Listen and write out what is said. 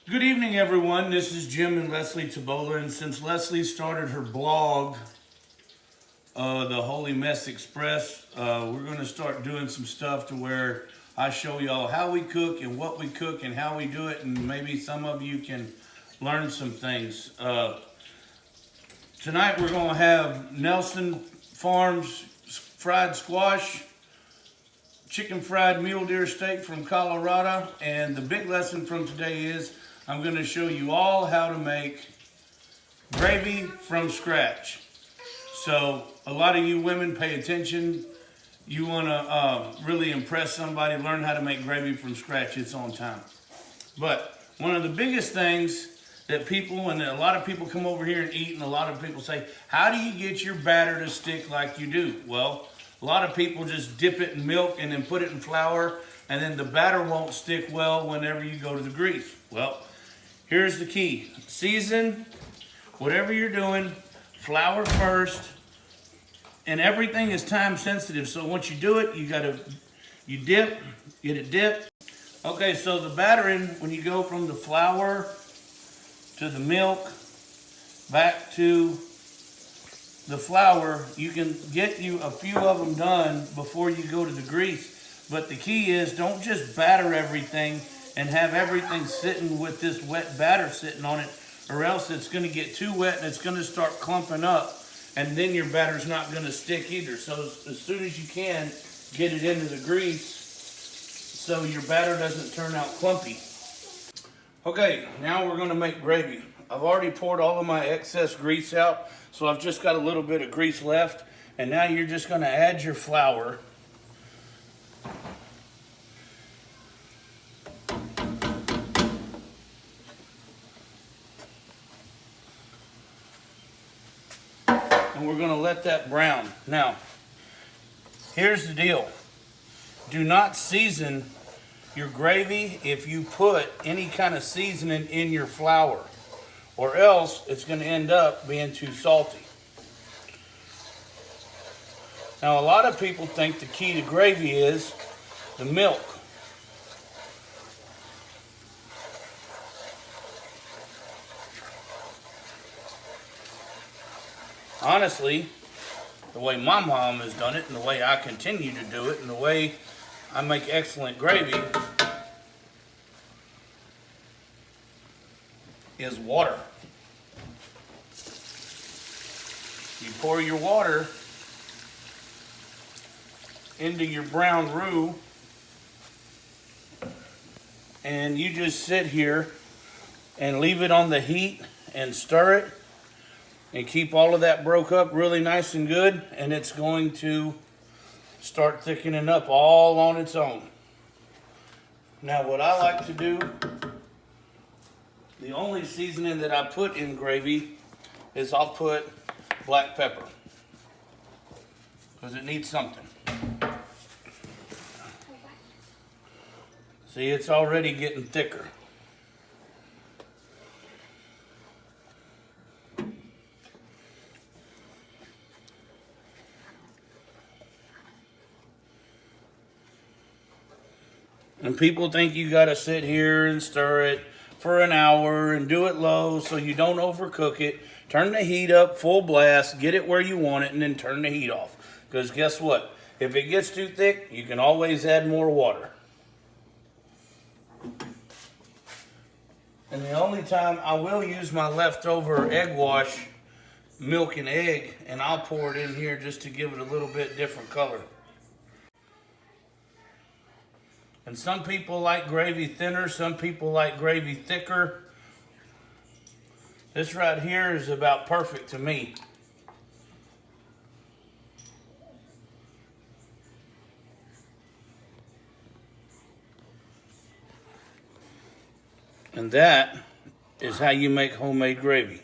Good evening, everyone. This is Jim and Leslie Tobola, and since Leslie started her blog, the Holy Mess Express, we're going to start doing some stuff to where I show y'all how we cook and what we cook and how we do it, and maybe some of you can learn some things. Tonight we're going to have Nelson Farms fried squash, chicken fried mule deer steak from Colorado, and the big lesson from today is I'm going to show you all how to make gravy from scratch. So a lot of you women pay attention. You want to really impress somebody, learn how to make gravy from scratch. It's on time. But one of the biggest things that people, and a lot of people come over here and eat, and a lot of people say, how do you get your batter to stick like you do? Well, a lot of people just dip it in milk and then put it in flour, and then the batter won't stick well whenever you go to the grease. Well, here's the key. Season whatever you're doing, flour first, and everything is time sensitive. So once you do it, you dip, get it dipped. Okay, so the battering, when you go from the flour to the milk, back to the flour, you can get you a few of them done before you go to the grease. But the key is don't just batter everything and have everything sitting with this wet batter sitting on it, or else it's going to get too wet and it's going to start clumping up, and then your batter's not going to stick either. So as soon as you can, get it into the grease so your batter doesn't turn out clumpy. Okay, now we're going to make gravy. I've already poured all of my excess grease out, so I've just got a little bit of grease left. And now you're just going to add your flour. And we're going to let that brown. Now, here's the deal. Do not season your gravy if you put any kind of seasoning in your flour, or else it's going to end up being too salty. Now, a lot of people think the key to gravy is the milk. Honestly, the way my mom has done it, and the way I continue to do it, and the way I make excellent gravy is water. You pour your water into your brown roux, and you just sit here and leave it on the heat and stir it and keep all of that broke up really nice and good, and it's going to start thickening up all on its own. Now, what I like to do, the only seasoning that I put in gravy is I'll put black pepper, because it needs something. See, it's already getting thicker. And people think you got to sit here and stir it for an hour and do it low so you don't overcook it. Turn the heat up full blast, get it where you want it, and then turn the heat off. Because guess what? If it gets too thick, you can always add more water. And the only time I will use my leftover egg wash, milk and egg, and I'll pour it in here just to give it a little bit different color. And some people like gravy thinner, some people like gravy thicker. This right here is about perfect to me. And that is how you make homemade gravy.